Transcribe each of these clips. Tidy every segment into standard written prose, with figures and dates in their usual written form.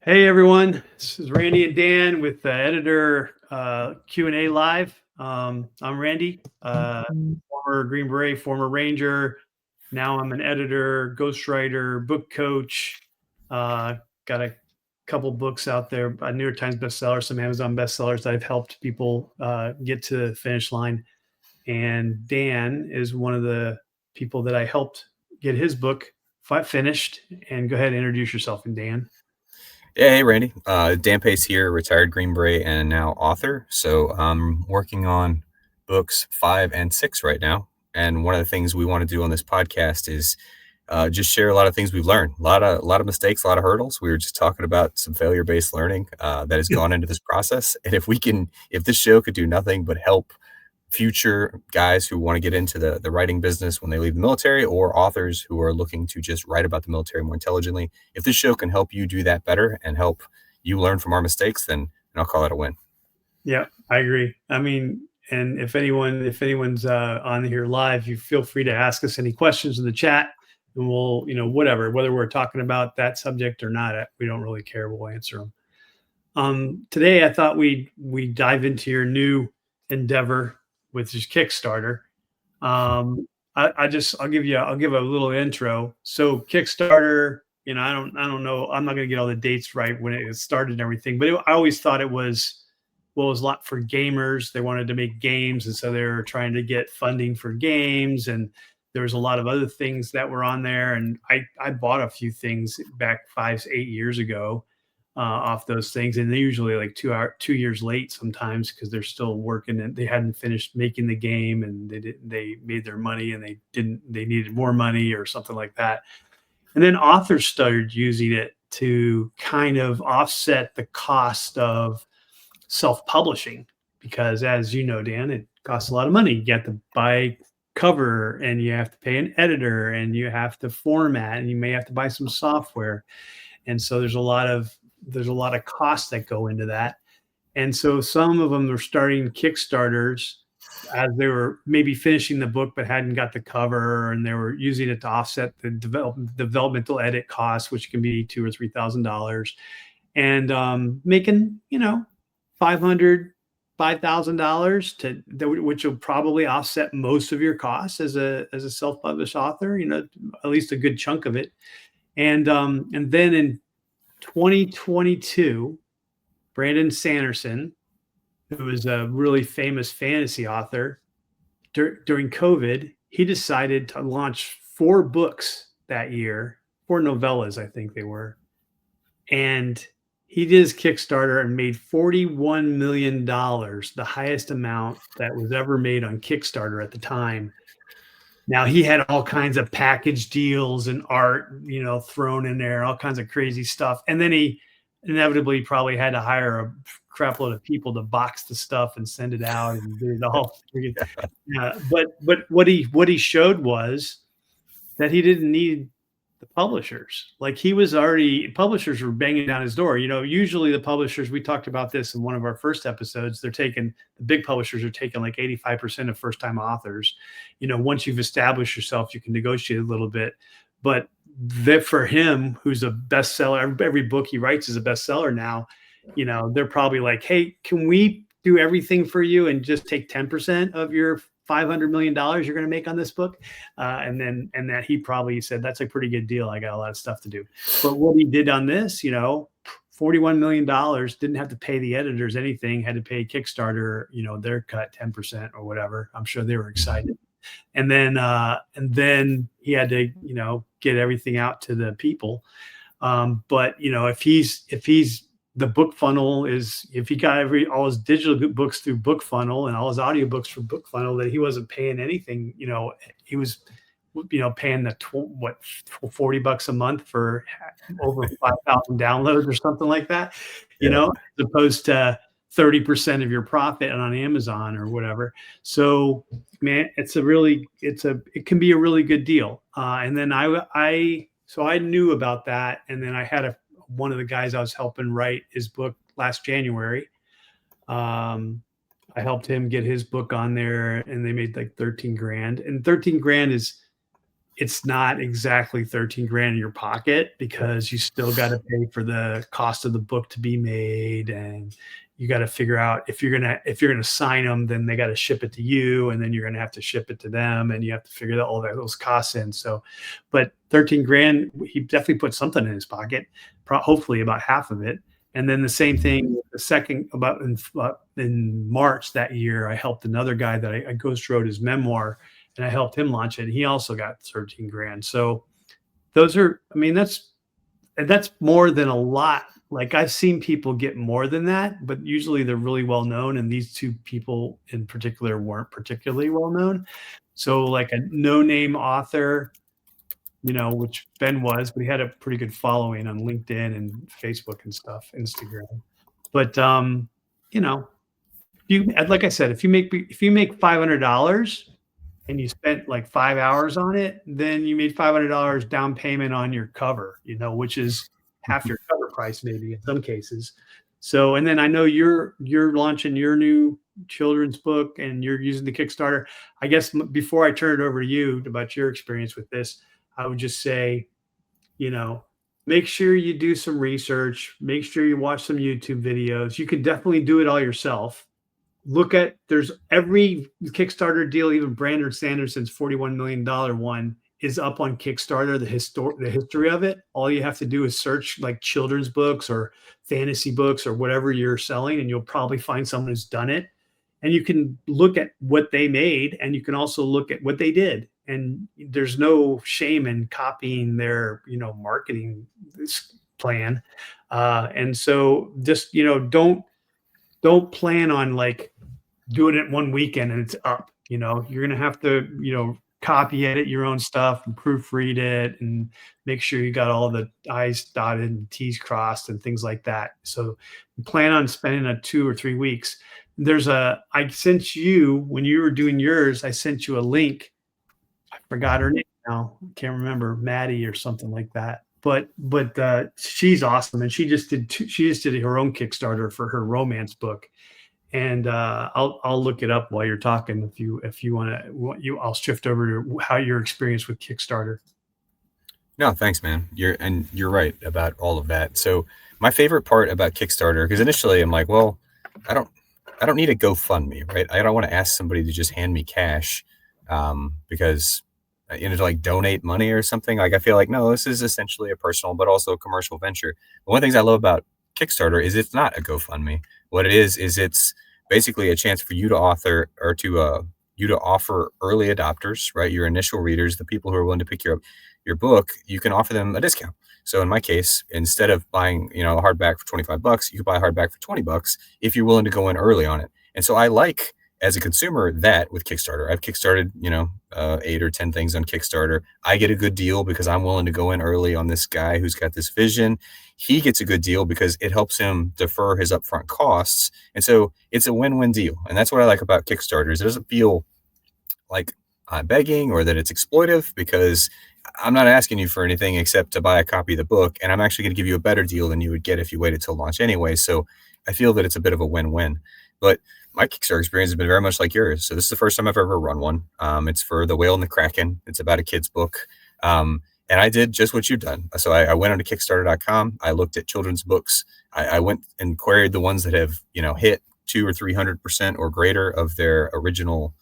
Hey everyone, this is Randy and Dan with the editor Q&A live. I'm Randy, former Green Beret, former Ranger. Now I'm an editor, ghostwriter, book coach. Got a couple books out there, a New York Times bestseller, some Amazon bestsellers that I've helped people get to the finish line. And Dan is one of the people that I helped get his book finished. And go ahead and introduce yourself, and Dan. Yeah, hey Randy. Dan Pace here, retired Green Beret and now author. So I'm working on books 5 and 6 right now. And one of the things we want to do on this podcast is just share a lot of things we've learned, a lot of mistakes, a lot of hurdles. We were just talking about some failure-based learning that has gone into this process. And if this show could do nothing but help future guys who want to get into the writing business when they leave the military, or authors who are looking to just write about the military more intelligently. If this show can help you do that better and help you learn from our mistakes, then I'll call it a win. Yeah, I agree. I mean, and if anyone's on here live, you feel free to ask us any questions in the chat, and we'll, whatever, whether we're talking about that subject or not, we don't really care. We'll answer them. Today, I thought we dive into your new endeavor, which is Kickstarter. I'll give a little intro. So Kickstarter, I don't know. I'm not going to get all the dates right when it started and everything, but I always thought it was well, it was a lot for gamers. They wanted to make games, and so they were trying to get funding for games. And there was a lot of other things that were on there. And I bought a few things back 5, 8 years ago off those things, and they're usually like 2 years late sometimes because they're still working and they hadn't finished making the game, and they made their money and they needed more money or something like that. And then authors started using it to kind of offset the cost of self-publishing, because as you know, Dan, it costs a lot of money. You have to buy cover, and you have to pay an editor, and you have to format, and you may have to buy some software. And so there's a lot of costs that go into that. And so some of them are starting Kickstarters as they were maybe finishing the book but hadn't got the cover, and they were using it to offset the developmental edit costs, which can be $2,000 or $3,000, and making 500 $5,000 which will probably offset most of your costs as a self-published author, at least a good chunk of it. And then in 2022, Brandon Sanderson, who is a really famous fantasy author, during COVID, he decided to launch 4 books that year, 4 novellas, I think they were. And he did his Kickstarter and made $41 million, the highest amount that was ever made on Kickstarter at the time. Now, he had all kinds of package deals and art, thrown in there, all kinds of crazy stuff. And then he inevitably probably had to hire a crap load of people to box the stuff and send it out and do it all. Yeah, but what he showed was that he didn't need the publishers. Like, publishers were banging down his door. Usually the publishers, we talked about this in one of our first episodes, the big publishers are taking like 85% of first time authors. Once you've established yourself, you can negotiate a little bit. But for him, who's a bestseller, every book he writes is a bestseller now, they're probably like, hey, can we do everything for you and just take 10% of your $500 million you're going to make on this book? And that he probably said, that's a pretty good deal. I got a lot of stuff to do. But what he did on this, $41 million, didn't have to pay the editors anything, had to pay Kickstarter, their cut 10% or whatever. I'm sure they were excited. And then he had to, get everything out to the people. But if he's the book funnel is, if he got all his digital books through Book Funnel and all his audiobooks for Book Funnel, that he wasn't paying anything. He was paying the $40 a month for over 5,000 downloads or something like that, Yeah. as opposed to 30% of your profit on Amazon or whatever. So, man, it can be a really good deal. And then so I knew about that, and then I had one of the guys I was helping write his book last January. I helped him get his book on there, and they made like 13 grand. And 13 grand is it's not exactly 13 grand in your pocket, because you still got to pay for the cost of the book to be made, and you got to figure out if you're gonna sign them, then they got to ship it to you, and then you're gonna have to ship it to them, and you have to figure all those costs in. So, but 13 grand, he definitely put something in his pocket, hopefully about half of it. And then the same thing the second, about in March that year, I helped another guy that I ghost wrote his memoir, and I helped him launch it. He also got 13 grand. So those are, I mean, that's more than a lot. Like, I've seen people get more than that, but usually they're really well known. And these two people in particular weren't particularly well known. So like a no name author, which Ben was, but he had a pretty good following on LinkedIn and Facebook and stuff, Instagram. But like I said, if you make $500 and you spent like 5 hours on it, then you made $500 down payment on your cover, which is half your cover price, maybe in some cases. So, and then I know you're launching your new children's book and you're using the Kickstarter. I guess before I turn it over to you about your experience with this, I would just say, make sure you do some research, make sure you watch some YouTube videos. You can definitely do it all yourself. There's every Kickstarter deal, even Brandon Sanderson's $41 million one is up on Kickstarter, the history of it. All you have to do is search like children's books or fantasy books or whatever you're selling, and you'll probably find someone who's done it. And you can look at what they made, and you can also look at what they did. And there's no shame in copying their, marketing plan. And so just, don't plan on like doing it one weekend and it's up. You're going to have to, copy edit your own stuff and proofread it and make sure you got all the I's dotted and T's crossed and things like that. So plan on spending 2 or 3 weeks. I sent you, when you were doing yours, I sent you a link. I forgot her name now. I can't remember, Maddie or something like that. But she's awesome, and she just did her own Kickstarter for her romance book. And I'll look it up while you're talking. If you want to, I'll shift over to how your experience with Kickstarter. No, thanks, man. You're right about all of that. So my favorite part about Kickstarter, because initially I'm like, well, I don't need a GoFundMe, right? I don't want to ask somebody to just hand me cash because to like donate money or something. Like, I feel like, no, this is essentially a personal but also a commercial venture. But one of the things I love about Kickstarter is it's not a GoFundMe. What it is it's basically a chance for you to author or to you to offer early adopters, right? Your initial readers, the people who are willing to pick your book, you can offer them a discount. So in my case, instead of buying, a hardback for $25, you could buy a hardback for $20 if you're willing to go in early on it. And so I like, as a consumer, that with Kickstarter, I've kickstarted, 8 or 10 things on Kickstarter. I get a good deal because I'm willing to go in early on this guy who's got this vision. He gets a good deal because it helps him defer his upfront costs. And so it's a win-win deal. And that's what I like about Kickstarter, is it doesn't feel like I'm begging or that it's exploitive, because I'm not asking you for anything except to buy a copy of the book. And I'm actually going to give you a better deal than you would get if you waited till launch anyway. So I feel that it's a bit of a win-win. But my Kickstarter experience has been very much like yours. So this is the first time I've ever run one. It's for The Whale and the Kraken. It's about a kid's book. And I did just what you've done. So I went onto Kickstarter.com. I looked at children's books. I went and queried the ones that have, hit 200 or 300% or greater of their original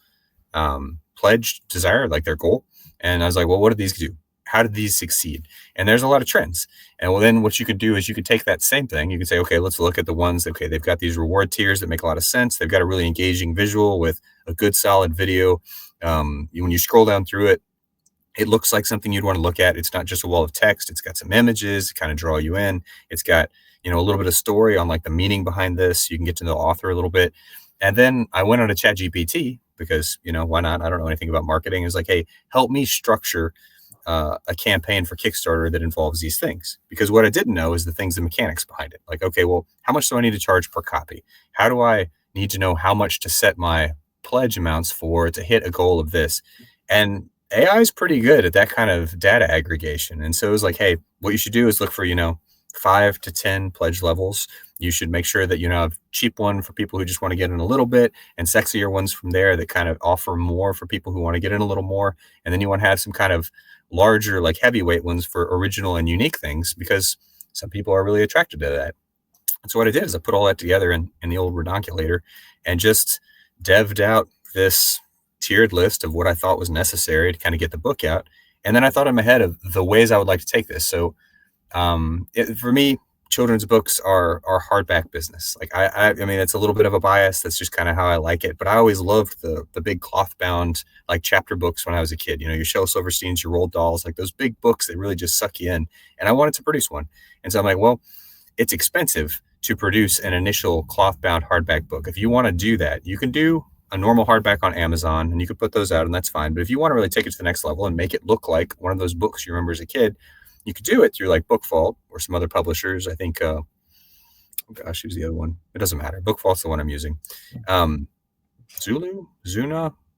pledge desire, like their goal. And I was like, well, what did these do? How did these succeed? And there's a lot of trends. And well, then what you could do is you could take that same thing. You can say, okay, let's look at the ones, okay, they've got these reward tiers that make a lot of sense. They've got a really engaging visual with a good, solid video. When you scroll down through it, it looks like something you'd want to look at. It's not just a wall of text. It's got some images to kind of draw you in. It's got, a little bit of story on like the meaning behind this. You can get to know the author a little bit. And then I went on to ChatGPT because, why not? I don't know anything about marketing. It's like, hey, help me structure a campaign for Kickstarter that involves these things. Because what I didn't know is the mechanics behind it. Like, okay, well, how much do I need to charge per copy? How do I need to know how much to set my pledge amounts for to hit a goal of this? And AI is pretty good at that kind of data aggregation. And so it was like, hey, what you should do is look for, 5 to 10 pledge levels. You should make sure that you have cheap one for people who just want to get in a little bit, and sexier ones from there that kind of offer more for people who want to get in a little more. And then you want to have some kind of larger, like heavyweight ones for original and unique things, because some people are really attracted to that. And so what I did is I put all that together in the old Redonculator and just devved out this tiered list of what I thought was necessary to kind of get the book out. And then I thought in my head of the ways I would like to take this. So for me, children's books are hardback business. Like I mean, it's a little bit of a bias. That's just kind of how I like it. But I always loved the big cloth bound like chapter books when I was a kid. You know, your Shel Silversteins, your Roald Dolls, like those big books that really just suck you in. And I wanted to produce one. And so I'm like, well, it's expensive to produce an initial cloth bound hardback book. If you want to do that, you can do a normal hardback on Amazon and you can put those out and that's fine. But if you want to really take it to the next level and make it look like one of those books you remember as a kid, you could do it through like Book Vault or some other publishers. I think, oh gosh, who's the other one? It doesn't matter. Book Vault's the one I'm using. Zuna?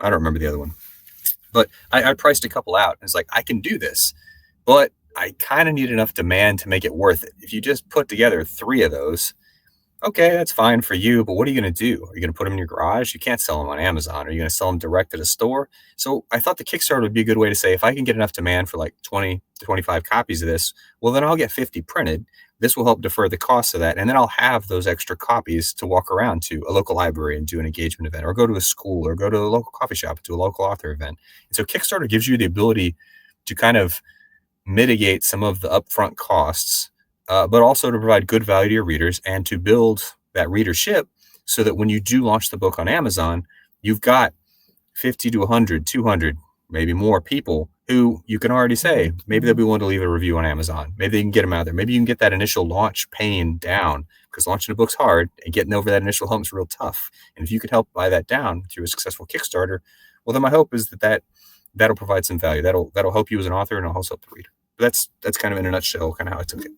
I don't remember the other one. But I priced a couple out. And it's like, I can do this, but I kind of need enough demand to make it worth it. If you just put together 3 of those, okay, that's fine for you, but what are you going to do? Are you going to put them in your garage? You can't sell them on Amazon. Are you going to sell them direct at a store? So I thought the Kickstarter would be a good way to say, if I can get enough demand for like 20 to 25 copies of this, well, then I'll get 50 printed. This will help defer the cost of that. And then I'll have those extra copies to walk around to a local library and do an engagement event, or go to a school, or go to a local coffee shop, to a local author event. And so Kickstarter gives you the ability to kind of mitigate some of the upfront costs, but also to provide good value to your readers and to build that readership so that when you do launch the book on Amazon, you've got 50 to 100, 200, maybe more people who you can already say, maybe they'll be willing to leave a review on Amazon. Maybe they can get them out there. Maybe you can get that initial launch pain down, because launching a book's hard and getting over that initial hump is real tough. And if you could help buy that down through a successful Kickstarter, well, then my hope is that'll provide some value. That'll help you as an author, and it'll also help the reader. But that's kind of in a nutshell kind of how I took it.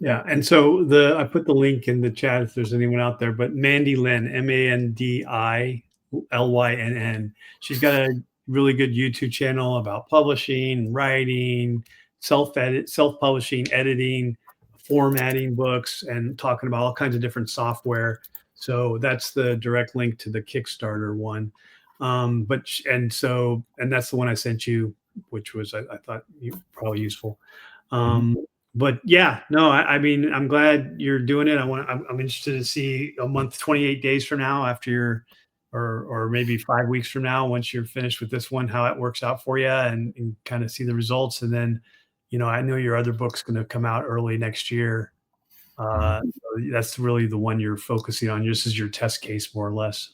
Yeah, and so I put the link in the chat if there's anyone out there. But Mandy Lynn, MandiLynn, she's got a really good YouTube channel about publishing, writing, self-publishing, editing, formatting books, and talking about all kinds of different software. So that's the direct link to the Kickstarter one. And that's the one I sent you, which was I thought probably useful. But yeah, no, I mean, I'm glad you're doing it. I'm interested to see a month, 28 days from now, after or maybe 5 weeks from now, once you're finished with this one, how it works out for you, and kind of see the results. And then, I know your other book's going to come out early next year. So that's really the one you're focusing on. This is your test case, more or less.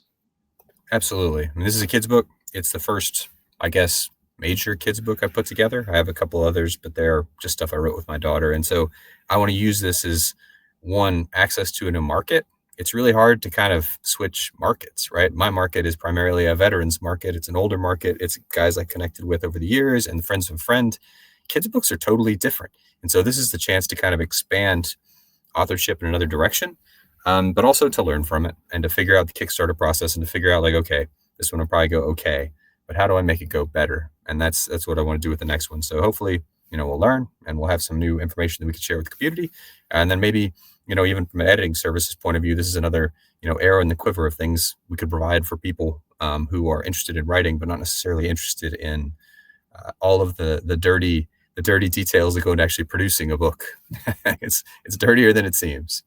Absolutely. I mean, this is a kid's book. It's the first, I guess, major kids book I put together. I have a couple others, but they're just stuff I wrote with my daughter. And so I want to use this as one, access to a new market. It's really hard to kind of switch markets, right? My market is primarily a veterans market. It's an older market. It's guys I connected with over the years and friends of a friend. Kids books are totally different. And so this is the chance to kind of expand authorship in another direction, but also to learn from it and to figure out the Kickstarter process and to figure out like, okay, this one will probably go okay, but how do I make it go better? And that's what I want to do with the next one. So hopefully, we'll learn and we'll have some new information that we can share with the community. And then maybe, even from an editing services point of view, this is another, arrow in the quiver of things we could provide for people who are interested in writing, but not necessarily interested in all of the dirty details that go into actually producing a book. It's dirtier than it seems.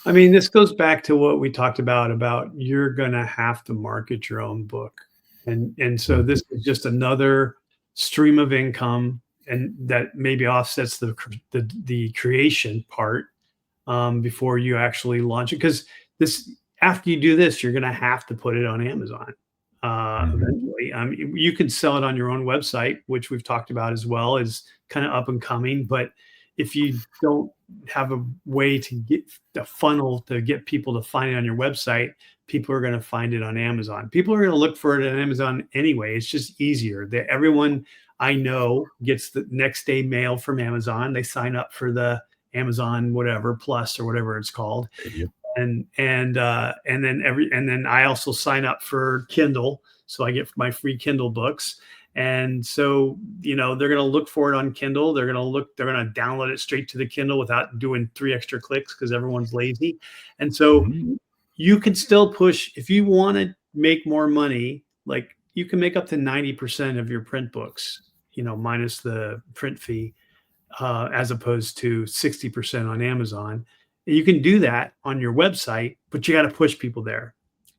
I mean, this goes back to what we talked about you're going to have to market your own book. And so this is just another stream of income, and that maybe offsets the creation part before you actually launch it. Because after you do this, you're going to have to put it on Amazon eventually. You can sell it on your own website, which we've talked about as well, is kind of up and coming. But if you don't have a way to get the funnel to get people to find it on your website, people are going to find it on Amazon. People are going to look for it on Amazon anyway. It's just easier. Everyone I know gets the next day mail from Amazon. They sign up for the Amazon whatever Plus or whatever it's called, and then I also sign up for Kindle, so I get my free Kindle books. And so, they're going to look for it on Kindle. They're going to download it straight to the Kindle without doing 3 extra clicks because everyone's lazy. And so you can still push, if you want to make more money, like you can make up to 90% of your print books, minus the print fee, as opposed to 60% on Amazon. You can do that on your website, but you got to push people there.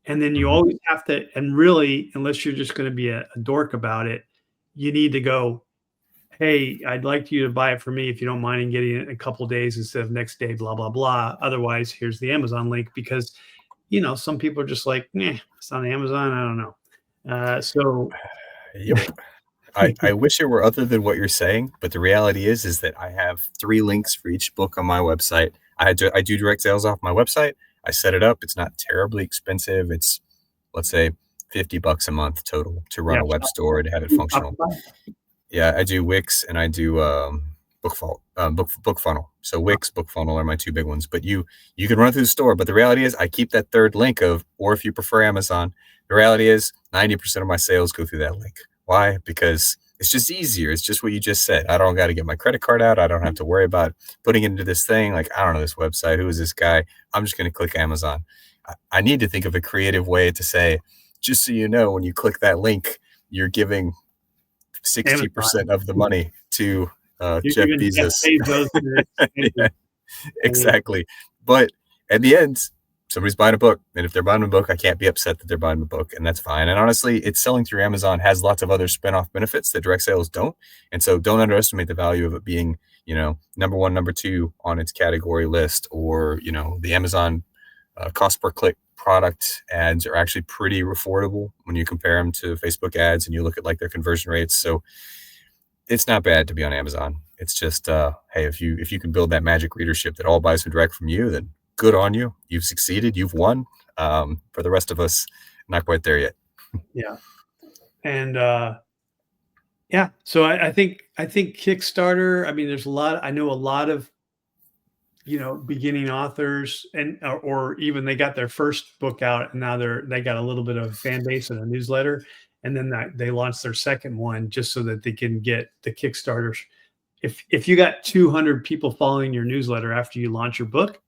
And then you always have to, and really, unless you're just going to be a dork about it, you need to go, hey, I'd like you to buy it for me if you don't mind, and getting it in a couple of days instead of next day, blah, blah, blah. Otherwise, here's the Amazon link, because, some people are just like, it's on Amazon. I don't know. Yep. I wish it were other than what you're saying, but the reality is that I have 3 links for each book on my website. I do direct sales off my website. I set it up. It's not terribly expensive. It's, let's say, $50 a month total to run a web store to have it functional. Yeah, I do Wix and I do book funnel. So Wix, book funnel are my 2 big ones. But you can run through the store. But the reality is I keep that 3rd link or if you prefer Amazon, the reality is 90% of my sales go through that link. Why? Because it's just easier. It's just what you just said. I don't got to get my credit card out. I don't have to worry about putting it into this thing. Like, I don't know this website. Who is this guy? I'm just going to click Amazon. I need to think of a creative way to say, just so you know, when you click that link, you're giving 60% of the money to Jeff Bezos. Yeah, exactly. But at the end, somebody's buying a book. And if they're buying a book, I can't be upset that they're buying a book. And that's fine. And honestly, it's selling through Amazon has lots of other spin-off benefits that direct sales don't. And so don't underestimate the value of it being, number 1, number 2 on its category list, or, the Amazon cost per click product ads are actually pretty affordable when you compare them to Facebook ads and you look at like their conversion rates. So it's not bad to be on Amazon. It's just, hey, if you can build that magic readership that all buys direct from you, then good on you. You've succeeded. You've won. For the rest of us, not quite there yet. Yeah. And so I think Kickstarter, I mean, I know a lot of, beginning authors or even they got their first book out and now they got a little bit of fan base and a newsletter. And then they launched their second one just so that they can get the Kickstarter. If you got 200 people following your newsletter after you launch your book,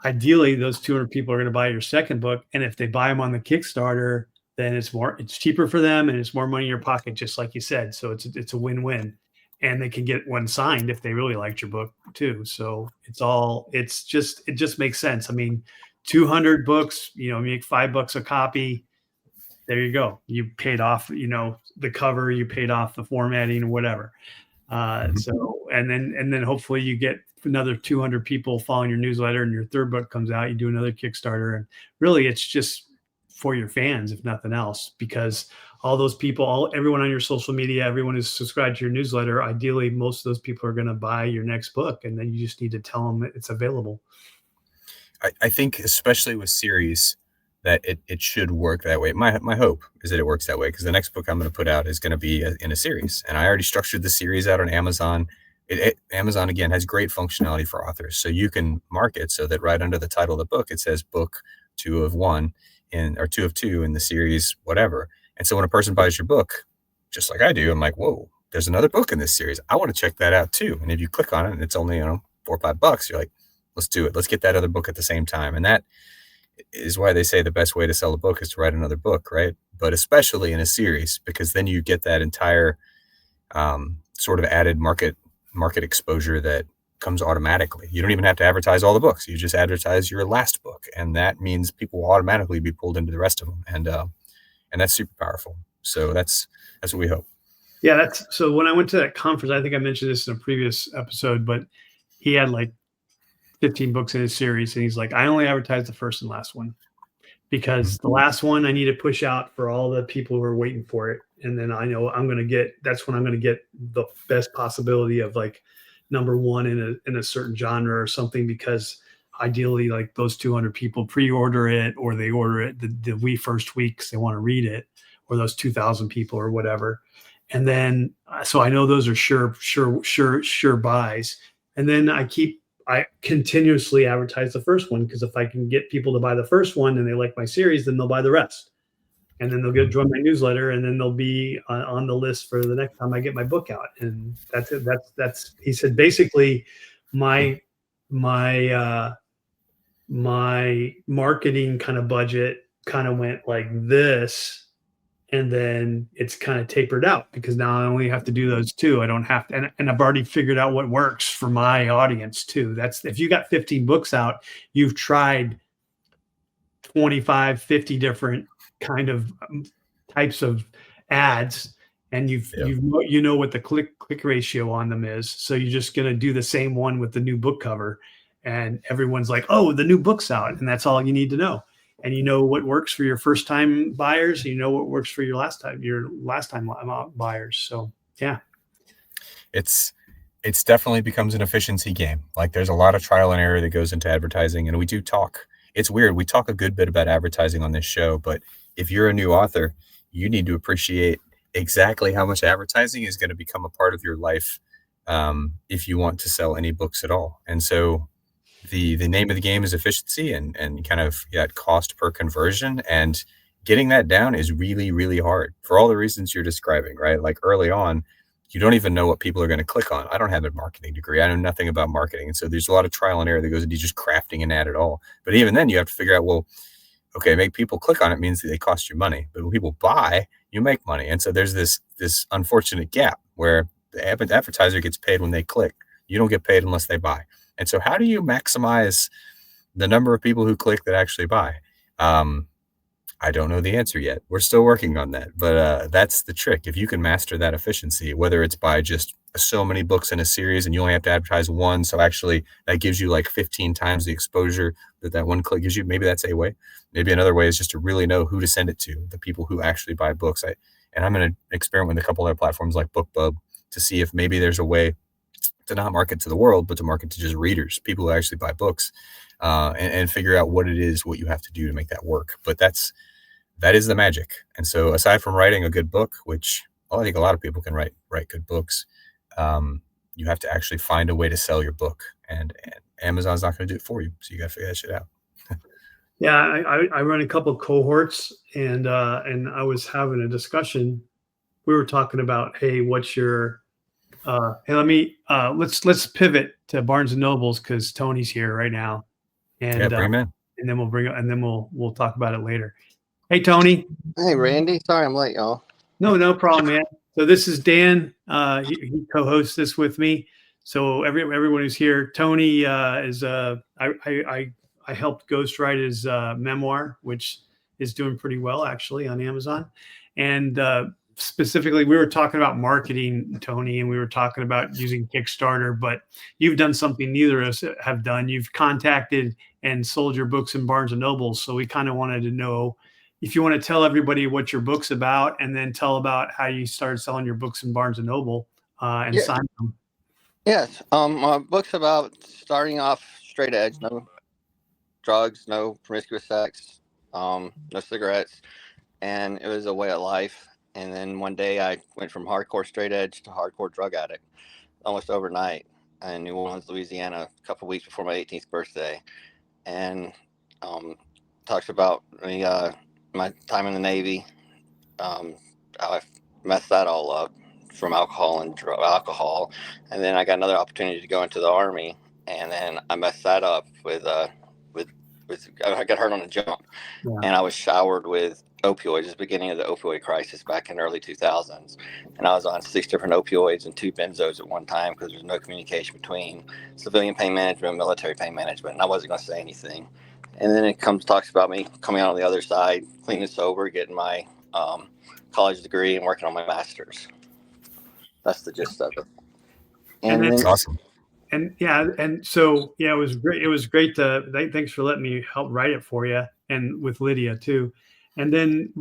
ideally those 200 people are going to buy your second book. And if they buy them on the Kickstarter, then it's cheaper for them and it's more money in your pocket, just like you said. So it's a win-win, and they can get one signed if they really liked your book too. So it just makes sense. I mean, 200 books, you make $5 a copy. There you go. You paid off, the cover, you paid off the formatting or whatever. So, and then hopefully you get another 200 people following your newsletter, and your 3rd book comes out, you do another Kickstarter, and really it's just for your fans, if nothing else, because all those people, everyone on your social media, everyone who's subscribed to your newsletter, ideally most of those people are going to buy your next book, and then you just need to tell them that it's available. I think especially with series that it should work that way. My hope is that it works that way, because the next book I'm going to put out is going to be in a series, and I already structured the series out on Amazon. Amazon, again, has great functionality for authors. So you can mark it so that right under the title of the book, it says book 2 of 1 or 2 of 2 in the series, whatever. And so when a person buys your book, just like I do, I'm like, whoa, there's another book in this series. I want to check that out too. And if you click on it and it's only, $4 or $5, you're like, let's do it. Let's get that other book at the same time. And that is why they say the best way to sell a book is to write another book, right? But especially in a series, because then you get that entire sort of added market exposure that comes automatically. You don't even have to advertise all the books. You just advertise your last book, and that means people will automatically be pulled into the rest of them, and that's super powerful. So that's what we hope. Yeah, so when I went to that conference, I think I mentioned this in a previous episode, but he had like 15 books in his series, and he's like, I only advertised the first and last one, because the last one I need to push out for all the people who are waiting for it. And then I know that's when I'm going to get the best possibility of like number 1 in a certain genre or something, because ideally like those 200 people pre-order it, or they order it the first week 'cause they want to read it, or those 2,000 people or whatever. And then, so I know those are sure buys. And then I continuously advertise the first one, because if I can get people to buy the first one and they like my series, then they'll buy the rest. And then they'll join my newsletter, and then they'll be on the list for the next time I get my book out. And that's it. That's he said, basically my marketing kind of budget kind of went like this and then it's kind of tapered out because now I only have to do those two. I don't have to, and I've already figured out what works for my audience too. That's if you got 15 books out, you've tried 25, 50 different kind of types of ads, and Yeah. you know what the click ratio on them is. So you're just going to do the same one with the new book cover, and everyone's like, "Oh, the new book's out," and that's all you need to know. And you know what works for your first time buyers. You know what works for your last time buyers. So yeah. It's definitely becomes an efficiency game. Like there's a lot of trial and error that goes into advertising, and we do talk. It's weird. We talk a good bit about advertising on this show, but if you're a new author, you need to appreciate exactly how much advertising is going to become a part of your life, if you want to sell any books at all. And so the name of the game is efficiency and kind of cost per conversion, and getting that down is really, really hard for all the reasons you're describing, right? Like early on, you don't even know what people are going to click on. I don't have a marketing degree. I know nothing about marketing. And so there's a lot of trial and error that goes into just crafting an ad at all. But even then you have to figure out, well, okay, make people click on it means that they cost you money. But when people buy, you make money. And so there's this unfortunate gap where the advertiser gets paid when they click. You don't get paid unless they buy. And so how do you maximize the number of people who click that actually buy? I don't know the answer yet. We're still working on that, but that's the trick. If you can master that efficiency, whether it's by just so many books in a series and you only have to advertise one, so actually that gives you like 15 times the exposure that one click gives you. Maybe that's a way. Maybe another way is just to really know who to send it to, the people who actually buy books. And I'm going to experiment with a couple other platforms like BookBub to see if maybe there's a way to not market to the world, but to market to just readers, people who actually buy books, and figure out what it is, what you have to do to make that work. But that is the magic. And so aside from writing a good book, which I think a lot of people can write good books, you have to actually find a way to sell your book, and Amazon's not going to do it for you. So you got to figure that shit out. Yeah, I run a couple of cohorts, and I was having a discussion. We were talking about, hey, what's your hey, let's pivot to Barnes and Nobles because Tony's here right now, and Bring him in. and then we'll talk about it later. Hey, Tony. Hey, Randy. Sorry I'm late, y'all. No problem, man. So this is Dan. He co-hosts this with me. So everyone who's here, Tony is I helped ghostwrite his memoir, which is doing pretty well actually on Amazon. And specifically, we were talking about marketing, Tony, and we were talking about using Kickstarter. But you've done something neither of us have done. You've contacted and sold your books in Barnes and Nobles. So we kind of wanted to know if you want to tell everybody what your book's about, and then tell about how you started selling your books in Barnes and Noble and sign them. Yes. My book's about starting off straight edge, no drugs, no promiscuous sex, no cigarettes, and it was a way of life. And then one day I went from hardcore straight edge to hardcore drug addict almost overnight in New Orleans, Louisiana, a couple of weeks before my 18th birthday. And talks about me, my time in the Navy, how I messed that all up from alcohol. And then I got another opportunity to go into the Army, and then I messed that up with I got hurt on a jump, and I was showered with opioids. It's the beginning of the opioid crisis back in the early 2000s, and I was on 6 different opioids and 2 benzos at one time because there's no communication between civilian pain management and military pain management, and I wasn't going to say anything. And then it talks about me coming out on the other side, clean and sober, getting my college degree and working on my master's. That's the gist of it. And That's awesome. And so it was great. It was great thanks for letting me help write it for you, and with Lydia too. And then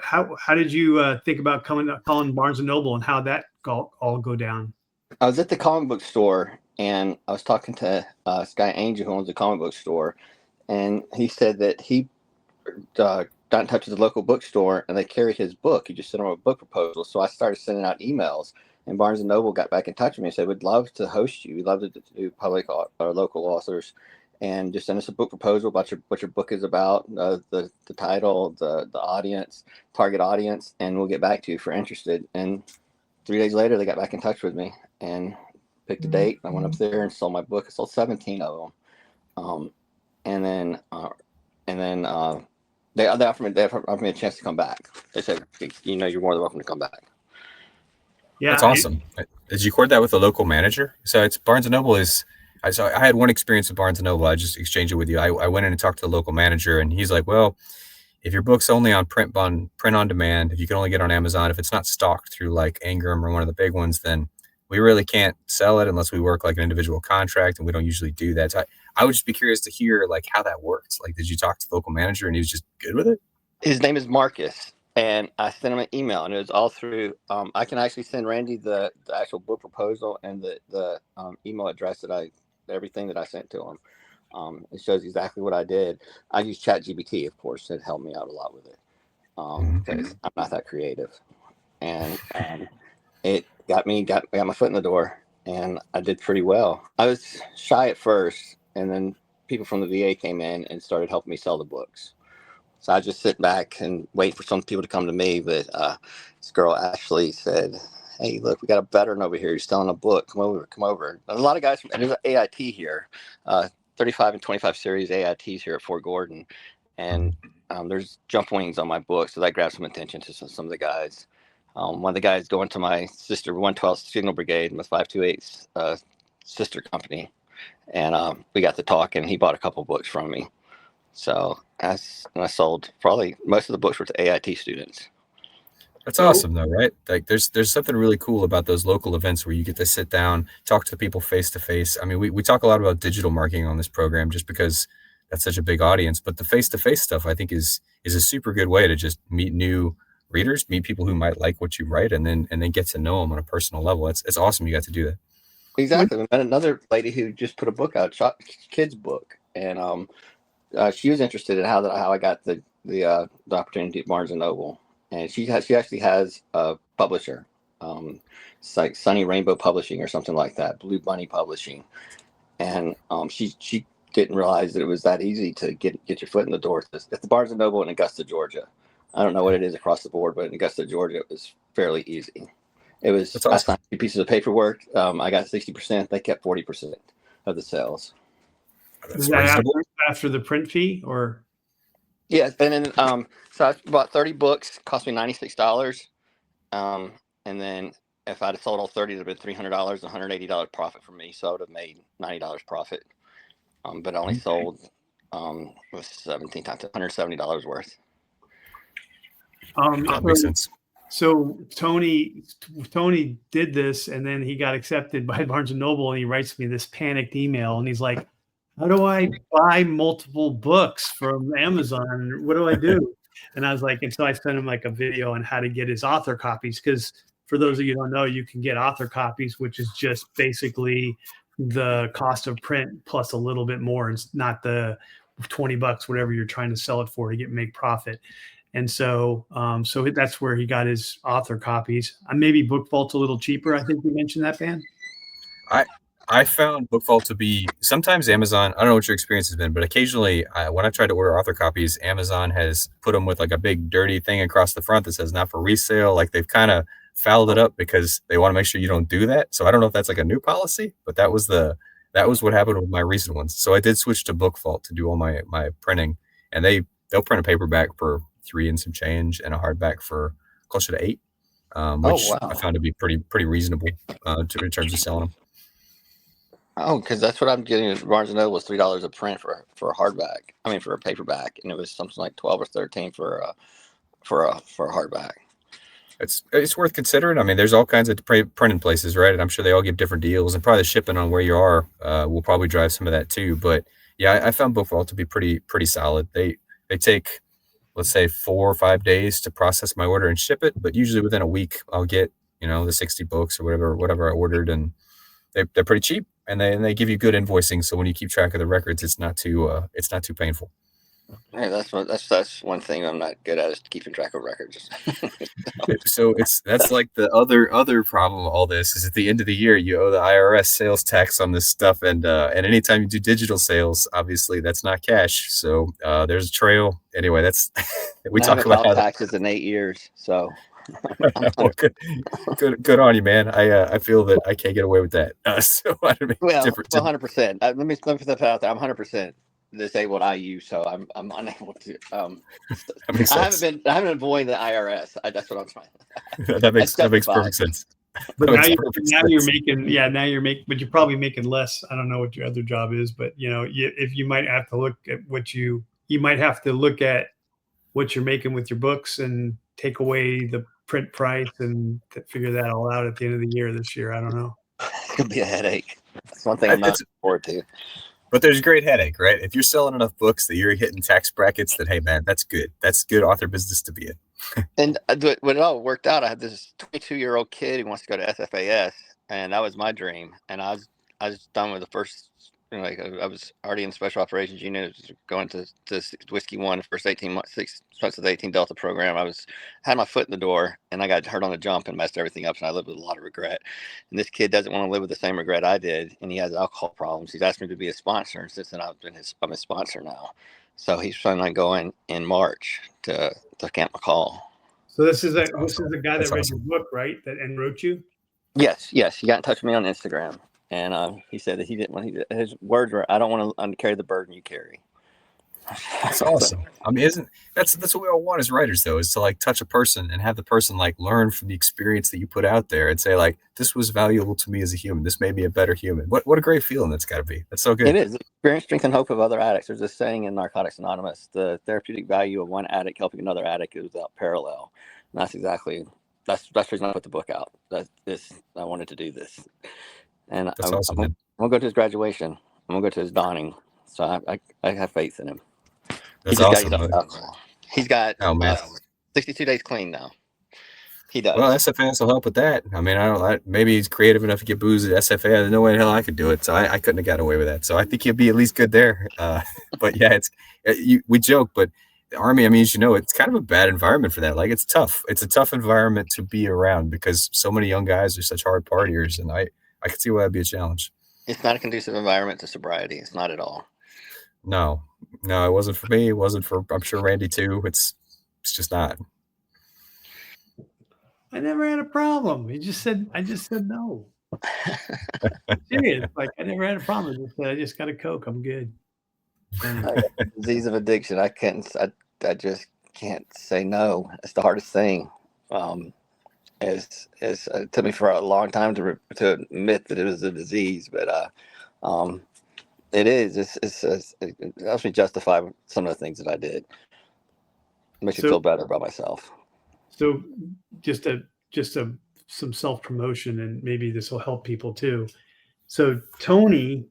how did you think about calling Barnes and Noble, and how that all go down? I was at the comic book store, and I was talking to this guy Angel who owns the comic book store, and he said that he got in touch with the local bookstore, and they carried his book. He just sent him a book proposal. So I started sending out emails. And Barnes and Noble got back in touch with me and said, "We'd love to host you. We'd love to do public or local authors, and just send us a book proposal about what your book is about, the title, the audience, target audience, and we'll get back to you if you're interested." And 3 days later, they got back in touch with me and picked a date. I went up there and sold my book. I sold 17 of them, and then They offered me a chance to come back. They said, you're more than welcome to come back. Yeah, That's awesome. Did you record that with a local manager? So it's Barnes and Noble is. I had one experience with Barnes and Noble. I just exchanged it with you. I went in and talked to the local manager, and he's like, "Well, if your book's only on print on demand, if you can only get on Amazon, if it's not stocked through like Ingram or one of the big ones, then we really can't sell it unless we work like an individual contract, and we don't usually do that." So I would just be curious to hear like how that works. Like, did you talk to the local manager and he was just good with it? His name is Marcus, and I sent him an email, and it was all through. I can actually send Randy the actual book proposal and the email address everything that I sent to him. It shows exactly what I did. I used ChatGPT, of course, it helped me out a lot with it because I'm not that creative, and it got my foot in the door, and I did pretty well. I was shy at first, and then people from the VA came in and started helping me sell the books. So I just sit back and wait for some people to come to me. But this girl Ashley said, "Hey, look, we got a veteran over here. He's selling a book. Come over." There's a lot of guys from there's an AIT here, 35 and 25 series AITs here at Fort Gordon, and there's jump wings on my book, so that grabbed some attention to some of the guys. One of the guys going to my sister 112th Signal Brigade, my 528 sister company, and we got to talk, and he bought a couple books from me. So I sold probably most of the books were to AIT students. That's awesome though, right? Like there's something really cool about those local events where you get to sit down, talk to people face to face. I mean, we talk a lot about digital marketing on this program just because that's such a big audience, but the face to face stuff I think is a super good way to just meet new readers, meet people who might like what you write, and then get to know them on a personal level. It's awesome you got to do that. Exactly. We met another lady who just put a book out, kids book, and she was interested in how I got the opportunity at Barnes and Noble, and she actually has a publisher, it's like Sunny Rainbow Publishing or something like that, Blue Bunny Publishing, and she didn't realize that it was that easy to get your foot in the door at the Barnes and Noble in Augusta, Georgia. I don't know what it is across the board, but in Augusta, Georgia, it was fairly easy. It was. That's awesome. I signed 2 pieces of paperwork. I got 60%. They kept 40% of the sales. Is that after the print fee, or? Yes, and then so I bought 30 books, cost me $96, and then if I'd have sold all 30, it'd have been $300, $180 profit for me. So I would have made $90 profit, but I only sold was 17 times $170 worth. That makes sense. So Tony did this, and then he got accepted by Barnes and Noble, and he writes me this panicked email, and he's like, "How do I buy multiple books from Amazon? What do I do?" And I was like, and so I sent him like a video on how to get his author copies, because for those of you who don't know, you can get author copies, which is just basically the cost of print plus a little bit more. It's not the $20, whatever you're trying to sell it for to make profit. And so that's where he got his author copies. Maybe Book Vault's a little cheaper. I think we mentioned that, Ben. I found Book Vault to be sometimes Amazon. I don't know what your experience has been, but occasionally when I tried to order author copies, Amazon has put them with like a big dirty thing across the front that says not for resale. Like they've kind of fouled it up because they want to make sure you don't do that. So I don't know if that's like a new policy, but that was what happened with my recent ones. So I did switch to Book Vault to do all my printing, and they'll print a paperback for $3 and some change and a hardback for closer to $8, which I found to be pretty reasonable in terms of selling them. Oh, because that's what I'm getting at Barnes and Noble was $3 a print for a hardback. I mean, for a paperback, and it was something like 12 or 13 for a hardback. It's worth considering. I mean, there's all kinds of printing places, right? And I'm sure they all give different deals, and probably the shipping on where you are will probably drive some of that too. But yeah, I found Book Vault to be pretty solid. They take, let's say, 4 or 5 days to process my order and ship it, but usually within a week I'll get the 60 books or whatever I ordered, and they're pretty cheap, and they give you good invoicing. So when you keep track of the records, it's not too painful. Hey, that's one thing I'm not good at, is keeping track of records. So that's like the other problem of all this is at the end of the year you owe the IRS sales tax on this stuff, and anytime you do digital sales, obviously that's not cash. So there's a trail. Anyway, that's we talk about taxes in 8 years. So well, good on you, man. I feel that I can't get away with that. So I don't mean different. 100%. Let me put that out there. I'm 100%. disabled IU, so I'm unable to. That makes sense. I haven't been avoiding the IRS. That's what I'm trying. that makes perfect sense. But That now, makes you, perfect now sense. you're making, but you're probably making less. I don't know what your other job is, but if you might have to look at you might have to look at what you're making with your books and take away the print price and figure that all out at the end of the year this year. I don't know. It could be a headache. That's one thing I'm not looking forward to. But there's a great headache, right? If you're selling enough books that you're hitting tax brackets, that, hey, man, that's good. That's good author business to be in. And when it all worked out, I had this 22-year-old kid who wants to go to SFAS, and that was my dream. And I was done with the first, I was already in special operations unit, going to Whiskey One, the first 18 months, 6 months of the 18 Delta program. Had my foot in the door, and I got hurt on the jump and messed everything up, and I lived with a lot of regret. And this kid doesn't want to live with the same regret I did, and he has alcohol problems. He's asked me to be a sponsor, and since then I'm his sponsor now. So he's planning on going in March to Camp McCall. So this is a guy that read awesome. your book, right? And wrote you. Yes. He got in touch with me on Instagram, and he said that he didn't want. His words were, "I don't want to carry the burden you carry." That's awesome. I mean, that's what we all want as writers, though, is to like touch a person and have the person like learn from the experience that you put out there and say like, this was valuable to me as a human. This made me a better human. What a great feeling that's got to be. That's so good. It is. Experience, strength, and hope of other addicts. There's this saying in Narcotics Anonymous: the therapeutic value of one addict helping another addict is without parallel. And that's the reason I put the book out. I wanted to do this, and That's awesome. I'm gonna go to his graduation. I'm gonna go to his dawning. So I have faith in him. That's awesome. He's got 62 days clean now. He does. Well, SFAS will help with that. I mean, maybe he's creative enough to get booze at SFAS. There's no way in hell I could do it. So I couldn't have got away with that. So I think he'll be at least good there. But yeah, we joke, but the Army, I mean, as you know, it's kind of a bad environment for that. Like, it's tough. It's a tough environment to be around because so many young guys are such hard partiers, and I can see why that'd be a challenge. It's not a conducive environment to sobriety. It's not at all. No, it wasn't for me. It wasn't for, I'm sure, Randy too. It's just not. I never had a problem. I just said no. Serious. Like, I never had a problem. I just got a Coke. I'm good. Disease of addiction. I just can't say no. It's the hardest thing. It took me for a long time to admit that it was a disease, but it is. It helps me justify some of the things that I did. It makes me feel better about myself. So just some self-promotion, and maybe this will help people too. So Tony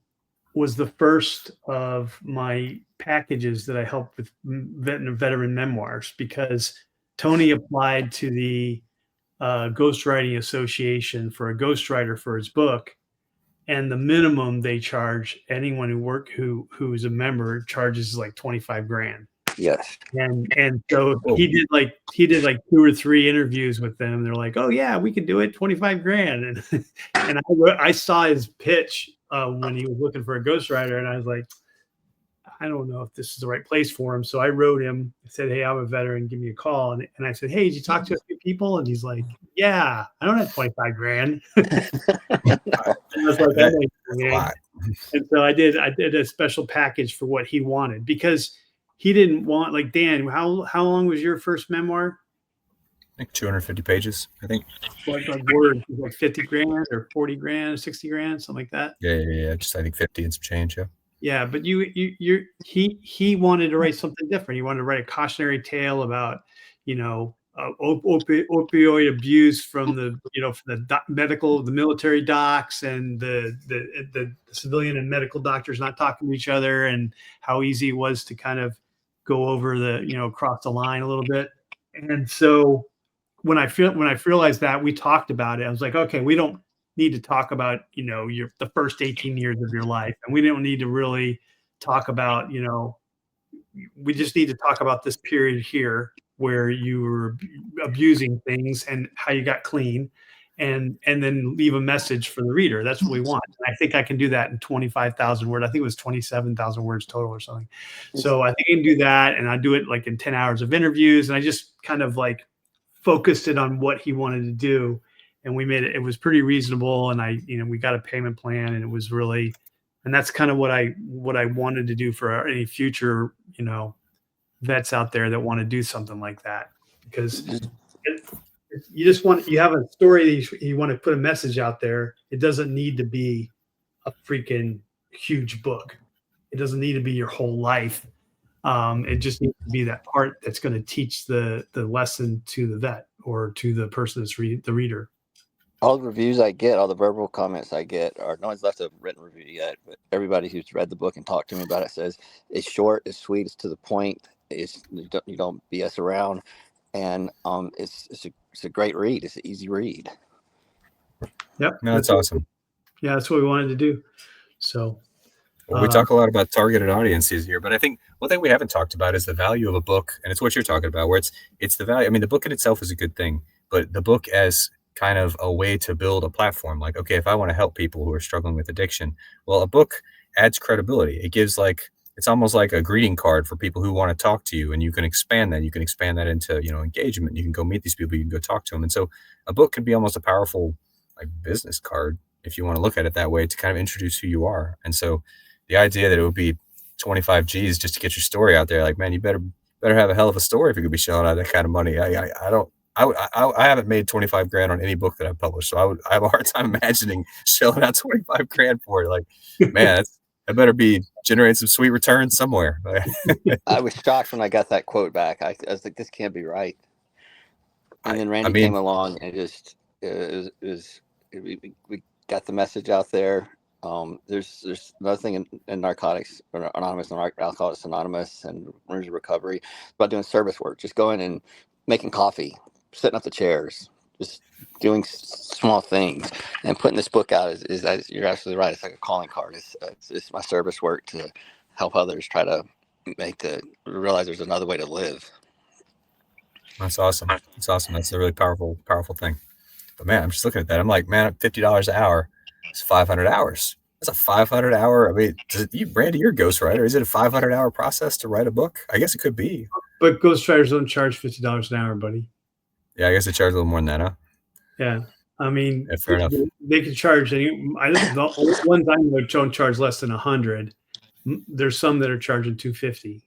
was the first of my packages that I helped with veteran memoirs, because Tony applied to the Ghostwriting Association for a ghostwriter for his book. And the minimum they charge anyone who's a member charges like $25,000. Yes. And so he did like 2 or 3 interviews with them. They're like, "Oh yeah, we could do it, $25,000." And I saw his pitch when he was looking for a ghostwriter, and I was like, I don't know if this is the right place for him. So I wrote him. I said, "Hey, I'm a veteran. Give me a call." And I said, "Hey, did you talk to a few people?" And he's like, "Yeah, I don't have $25,000." And I was like, "That And so I did a special package for what he wanted, because he didn't want, like, Dan, how long was your first memoir? I think 250 pages, I think. Like words, like $50,000 or $40,000, $60,000, something like that. Yeah. Just, I think 50 and some change. Yeah. Yeah, but he wanted to write something different. He wanted to write a cautionary tale about, opioid abuse from the military docs, and the civilian and medical doctors not talking to each other, and how easy it was to kind of go over across the line a little bit. And so when I realized that, we talked about it. I was like, okay, we don't need to talk about the first 18 years of your life, and we don't need to really talk about we just need to talk about this period here where you were abusing things and how you got clean, and then leave a message for the reader. That's what we want. And I think I can do that in 25,000 words. I think it was 27,000 words total or something. So I think I can do that, and I do it like in 10 hours of interviews, and I just kind of like focused it on what he wanted to do. And we made it was pretty reasonable, and we got a payment plan, and it was really And that's kind of what I wanted to do for any future, vets out there that want to do something like that, because you have a story that you want to put a message out there. It doesn't need to be a freaking huge book. It doesn't need to be your whole life. It just needs to be that part that's going to teach the lesson to the vet or to the person that's the reader. All the reviews I get, all the verbal comments I get, are no one's left a written review yet, but everybody who's read the book and talked to me about it says it's short, it's sweet, it's to the point, you don't BS around, and it's a great read. It's an easy read. Yep, No, that's awesome. Yeah, that's what we wanted to do. So, well, we talk a lot about targeted audiences here, but I think one thing we haven't talked about is the value of a book, and it's what you're talking about, where it's the value. I mean, the book in itself is a good thing, but the book as kind of a way to build a platform. Like, okay, if I want to help people who are struggling with addiction, well, a book adds credibility. It gives it's almost like a greeting card for people who want to talk to you, and you can expand that. You can expand that into, engagement. You can go meet these people. You can go talk to them. And so a book can be almost a powerful business card, if you want to look at it that way, to kind of introduce who you are. And so the idea that it would be 25 G's just to get your story out there, man, you better have a hell of a story if you could be shelling out that kind of money. I haven't made 25 grand on any book that I've published, so I have a hard time imagining shelling out 25 grand for it. Man, that better be generating some sweet returns somewhere. I was shocked when I got that quote back. I was like, this can't be right. And then Randy came along, and we got the message out there. There's another thing in Narcotics Anonymous and Alcoholics Anonymous and Runners of Recovery. It's about doing service work, just going and making coffee, setting up the chairs, just doing small things. And putting this book out is you're absolutely right. It's like a calling card. It's my service work to help others try to realize there's another way to live. That's awesome. That's awesome. That's a really powerful thing. But man, I'm just looking at that. I'm like, man, $50 an hour is 500 hours. That's a 500 hour. I mean, Brandy, you're a ghostwriter. Is it a 500-hour process to write a book? I guess it could be. But ghostwriters don't charge $50 an hour, buddy. Yeah, I guess they charge a little more than that, huh? Yeah. I mean, yeah, fair enough. They could charge the ones I know don't charge less than 100. There's some that are charging 250.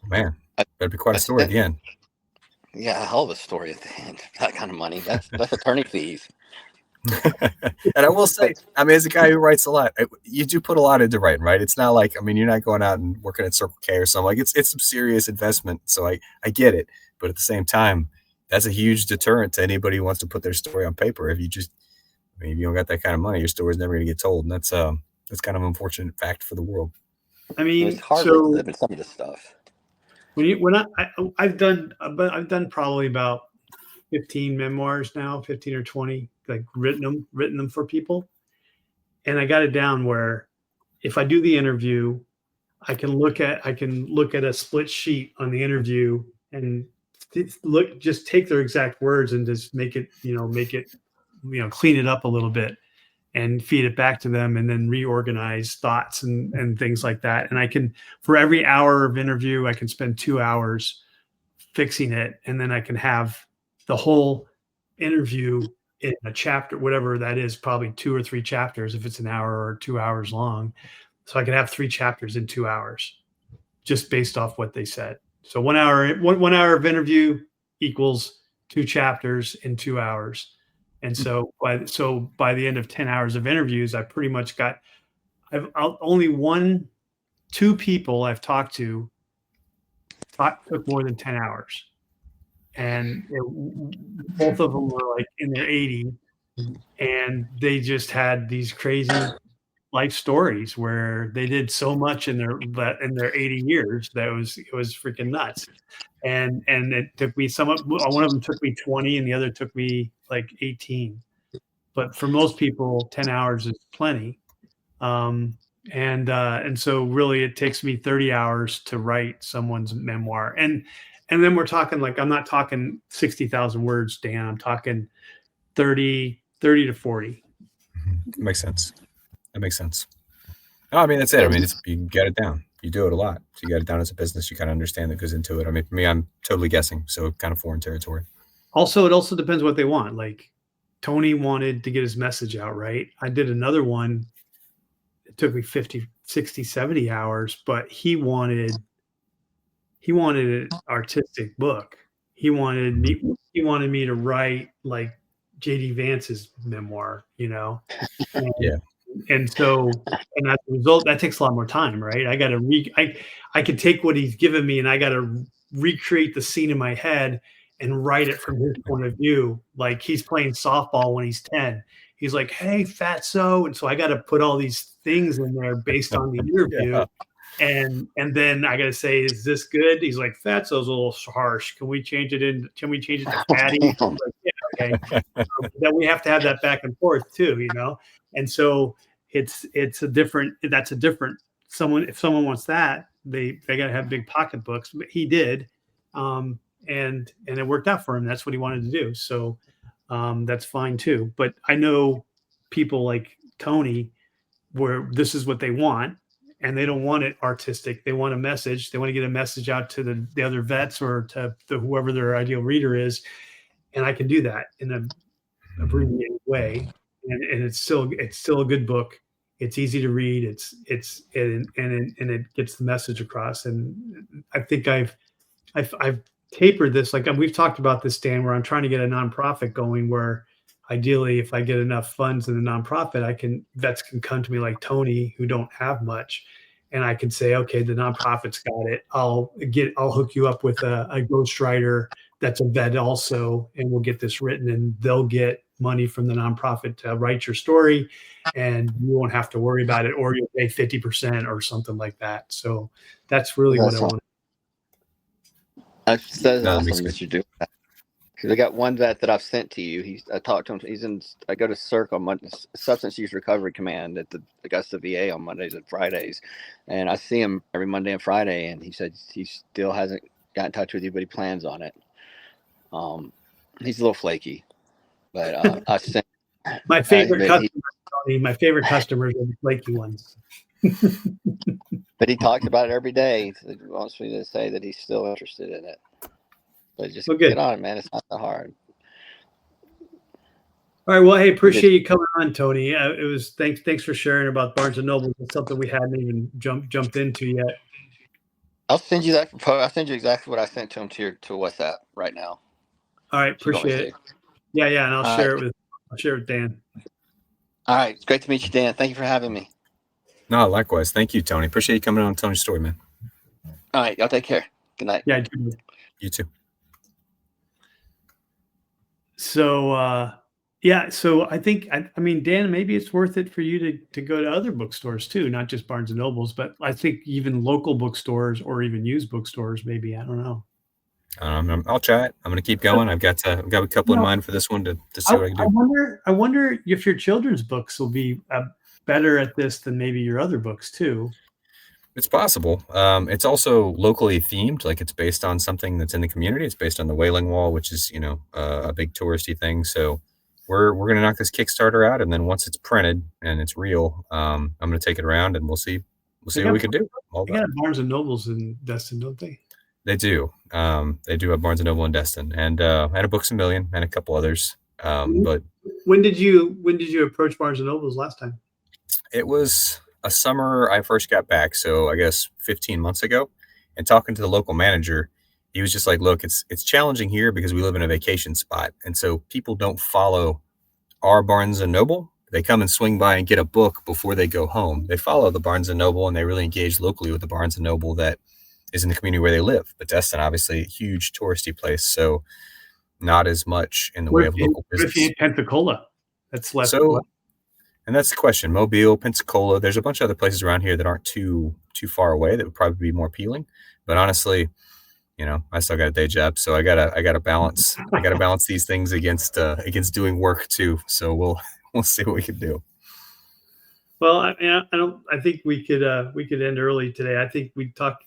Man, that'd be quite a story at the end. Yeah, a hell of a story at the end. That kind of money. That's attorney fees. And I will say, I mean, as a guy who writes a lot, you do put a lot into writing, right? It's not like, I mean, you're not going out and working at Circle K or something. It's some serious investment. So I get it. But at the same time, that's a huge deterrent to anybody who wants to put their story on paper. If you don't got that kind of money, your story's never going to get told. And that's kind of an unfortunate fact for the world. I mean, it's hard to live in some of this stuff. I've done probably about 15 memoirs now, 15 or 20, written them for people. And I got it down where if I do the interview, I can look at a split sheet on the interview and just take their exact words and just make it, clean it up a little bit and feed it back to them, and then reorganize thoughts and things like that. And I can, for every hour of interview, I can spend 2 hours fixing it. And then I can have the whole interview in a chapter, whatever that is, probably 2 or 3 chapters, if it's an hour or 2 hours long. So I can have 3 chapters in 2 hours just based off what they said. So 1 hour of interview equals 2 chapters in 2 hours. And so by the end of 10 hours of interviews, I pretty much got, only 2 people I've talked to took more than 10 hours. And both of them were in their 80s, and they just had these crazy life stories where they did so much in their 80 years that it was freaking nuts. And it took me one of them took me 20 and the other took me 18. But for most people, 10 hours is plenty. And so really it takes me 30 hours to write someone's memoir. And then we're talking I'm not talking 60,000 words, Dan. I'm talking 30 to 40. That makes sense. No, I mean, that's it. I mean, you get it down. You do it a lot. So you got it down as a business. You kind of understand that goes into it. I mean, for me, I'm totally guessing. So kind of foreign territory. Also, it also depends what they want. Tony wanted to get his message out, right? I did another one it took me 50, 60, 70 hours, but he wanted an artistic book. He wanted me to write like JD Vance's memoir, and, Yeah. and so and as a result, that takes a lot more time, right? I could take what he's given me and I got to recreate the scene in my head and write it from his point of view. Like he's playing softball when he's 10. He's like, "Hey, fatso," and so I got to put all these things in there based on the interview. Yeah. And then I got to say, is this good? He's like, fatso's a little harsh. Can we change it to fatty? Like, yeah, okay. Then we have to have that back and forth too, And so that's a different someone. If someone wants that, they got to have big pocketbooks. But he did, and it worked out for him. That's what he wanted to do. So that's fine too. But I know people like Tony, where this is what they want. And they don't want it artistic. They want a message. They want to get a message out to the other vets or to whoever their ideal reader is. And I can do that in an abbreviated way. And it's still a good book. It's easy to read. And it gets the message across. And I think I've tapered this. Like we've talked about this, Dan, where I'm trying to get a nonprofit going where ideally, if I get enough funds in the nonprofit, vets can come to me like Tony, who don't have much, and I can say, okay, the nonprofit's got it. I'll hook you up with a ghostwriter that's a vet also, and we'll get this written, and they'll get money from the nonprofit to write your story, and you won't have to worry about it, or you'll pay 50% or something like that. So that's really what I want. That's awesome that you do that. Because I got one vet that I've sent to you. I talked to him. I go to CERC on Mondays, Substance Use Recovery Command at the Augusta VA on Mondays and Fridays, and I see him every Monday and Friday. And he said he still hasn't got in touch with you, but he plans on it. He's a little flaky, but I sent my favorite customers. My favorite customers are the flaky ones. But he talks about it every day. He wants me to say that he's still interested in it. But just get on it, man. It's not that hard. All right. Well, hey, appreciate you coming on, Tony. It was thanks for sharing about Barnes and Noble. It's something we hadn't even jumped into yet. I'll send you that. I'll send you exactly what I sent to him to WhatsApp right now. All right, appreciate it. Yeah, and I'll share it with Dan. All right, it's great to meet you, Dan. Thank you for having me. No, likewise. Thank you, Tony. Appreciate you coming on Tony's story, man. All right, y'all take care. Good night. Yeah, you too. So so I think Dan, maybe it's worth it for you to go to other bookstores too, not just Barnes and Nobles, but I think even local bookstores or even used bookstores. Maybe I don't know. I'll try it. I'm going to keep going. I've got a couple in mind for this one to see what I can do. I wonder if your children's books will be better at this than maybe your other books too. It's possible. It's also locally themed. Like it's based on something that's in the community. It's based on the Wailing Wall, which is, a big touristy thing. So we're going to knock this Kickstarter out. And then once it's printed and it's real, I'm going to take it around and we'll see what we can do. They got Barnes and Nobles in Destin, don't they? They do. They do have Barnes and Noble in Destin and a Books A Million and a couple others. But when did you approach Barnes and Nobles last time? It was a summer I first got back, so I guess 15 months ago. And talking to the local manager, he was just like, look, it's challenging here because we live in a vacation spot. And so people don't follow our Barnes and Noble. They come and swing by and get a book before they go home. They follow the Barnes and Noble and they really engage locally with the Barnes and Noble that is in the community where they live. But Destin, obviously, a huge touristy place, so not as much in the way of local business. What if you had Pensacola? That's less. And that's the question. Mobile, Pensacola. There's a bunch of other places around here that aren't too far away that would probably be more appealing. But honestly, I still got a day job, so I gotta balance. I gotta balance these things against doing work too. So we'll see what we can do. Well, I think we could end early today. I think we talked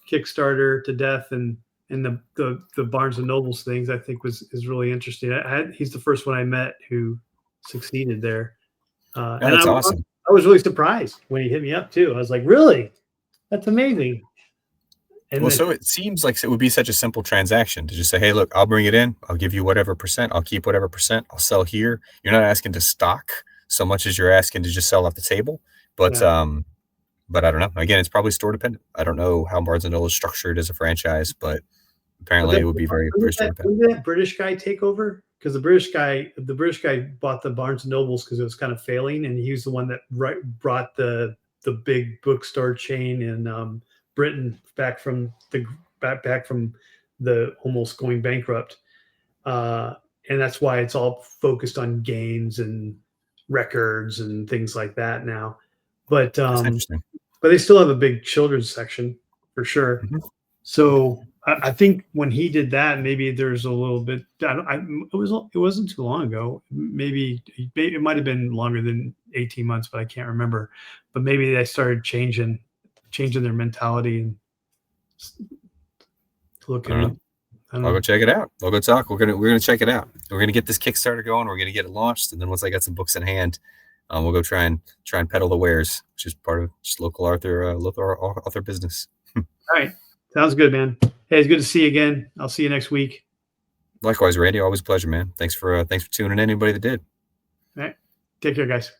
Kickstarter to death, and the Barnes and Nobles things I think is really interesting. He's the first one I met who succeeded there. That's awesome. I was really surprised when he hit me up too. I was like, really? That's amazing. And so it seems like it would be such a simple transaction to just say, hey, look, I'll bring it in. I'll give you whatever percent. I'll keep whatever percent. I'll sell here. You're not asking to stock so much as you're asking to just sell off the table. But Yeah. but I don't know. Again, it's probably store dependent. I don't know how Barnes and Noble is structured as a franchise, but apparently it would be very store dependent. When did that British guy take over? Because the British guy bought the Barnes and Nobles because it was kind of failing, and he was the one that brought the big bookstore chain in Britain back from the almost going bankrupt. And that's why it's all focused on games and records and things like that now. But That's interesting. but they still have a big children's section for sure. Mhm. So I think when he did that, maybe there's a little bit. It wasn't too long ago. Maybe it might have been longer than 18 months, but I can't remember. But maybe they started changing their mentality and looking. I don't know. I'll go check it out. I'll go talk. We're gonna check it out. We're gonna get this Kickstarter going. We're gonna get it launched, and then once I got some books in hand, we'll go try and peddle the wares, which is part of just local author business. All right, sounds good, man. Hey, it's good to see you again. I'll see you next week. Likewise, Randy. Always a pleasure, man. Thanks for tuning in. Anybody that did. All right, take care, guys.